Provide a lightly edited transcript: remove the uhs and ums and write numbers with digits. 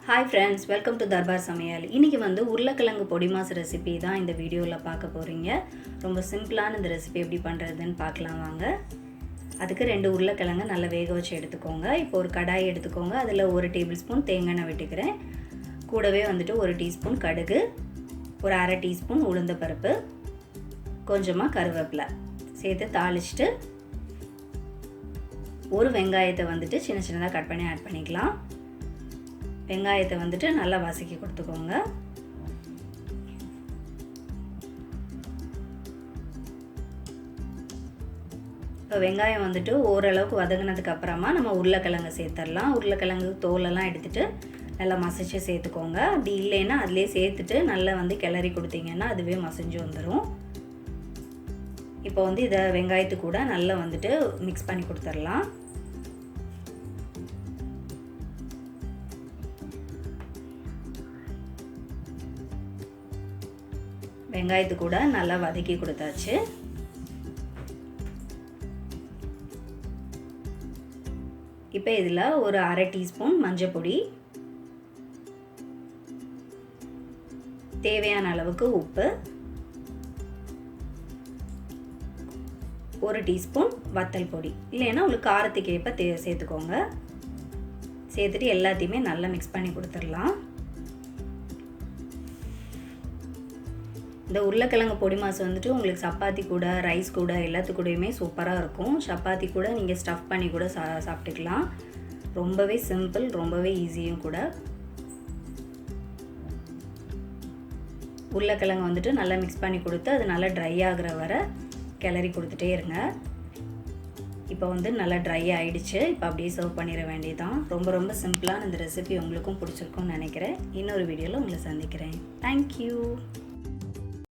Hi friends, welcome to Darbar Samayal. இன்னைக்கு வந்து உருளைக்கிழங்கு பொடிமாஸ் ரெசிபி தான் இந்த வீடியோல பார்க்க போறீங்க. ரொம்ப சிம்பிளான இந்த ரெசிபி எப்படி பண்றதுன்னு பார்க்கலாம் வாங்க. அதுக்கு 2 உருளைக்கிழங்கு நல்லா வேக வச்சு எடுத்துக்கோங்க. இப்போ ஒரு கடாய் எடுத்துக்கோங்க. அதுல 1 டேபிள்ஸ்பூன் தேங்காய் எண்ணெய் விட்டுக்கிறேன். கூடவே வந்துட்டு 1 டீஸ்பூன் கடுகு, ஒரு 1/2 டீஸ்பூன் உளுந்த பருப்பு, கொஞ்சமா கருவேப்பிலை சேர்த்து தாளிச்சிட்டு ஒரு வெங்காயத்தை வந்துட்டு சின்ன சின்னதா கட் பண்ணி ஆட் பண்ணிக்கலாம். வெங்காயத்தை வந்துட்டு நல்லா வதக்கி கொடுத்துக்கோங்க. இப்போ வெங்காயம் வந்துட்டு ஓரளவுக்கு வதங்கினதுக்கு அப்புறமா நம்ம உருளைக்கிழங்கு சேர்த்துடலாம். உருளைக்கிழங்கு தோலெல்லாம் எடுத்துட்டு நல்லா மசிச்சு சேர்த்துக்கோங்க. அப்படி இல்லைன்னா அதிலே சேர்த்துட்டு நல்லா வந்து கிளறி கொடுத்தீங்கன்னா அதுவே மசிஞ்சு வந்துடும். இப்போ வந்து இதை வெங்காயத்து கூட நல்லா வந்துட்டு மிக்ஸ் பண்ணி கொடுத்துடலாம். வெங்காயத்து கூட நல்லா வதக்கி கொடுத்தாச்சு. இப்போ இதில் ஒரு 1/2 டீஸ்பூன் மஞ்சள் பொடி, தேவையான அளவுக்கு உப்பு, 1 டீஸ்பூன் வத்தல் பொடி, இல்லைன்னா உங்களுக்கு காரத்துக்கு ஏற்ப சேர்த்துக்கோங்க. சேர்த்துட்டு எல்லாத்தையுமே நல்லா மிக்ஸ் பண்ணி கொடுத்துடலாம். இந்த உருளைக்கிழங்கு பொடி மாஸ் வந்துட்டு உங்களுக்கு சப்பாத்தி கூட ரைஸ் கூட எல்லாத்துக்கூடயுமே சூப்பராக இருக்கும். சப்பாத்தி கூட நீங்கள் ஸ்டஃப் பண்ணி கூட சாப்பிட்டுக்கலாம். ரொம்பவே சிம்பிள், ரொம்பவே ஈஸியும் கூட. உருளைக்கிழங்கு வந்துட்டு நல்லா மிக்ஸ் பண்ணி கொடுத்து அது நல்லா ட்ரை ஆகிற வரை கிளறி கொடுத்துட்டே இருங்க. இப்போ வந்து நல்லா ட்ரை ஆகிடுச்சு. இப்போ அப்படியே சர்வ் பண்ணிட வேண்டியதுதான். ரொம்ப ரொம்ப சிம்பிளான இந்த ரெசிபி உங்களுக்கும் பிடிச்சிருக்கும்னு நினைக்கிறேன். இன்னொரு வீடியோவில் உங்களை சந்திக்கிறேன். தேங்க்யூ.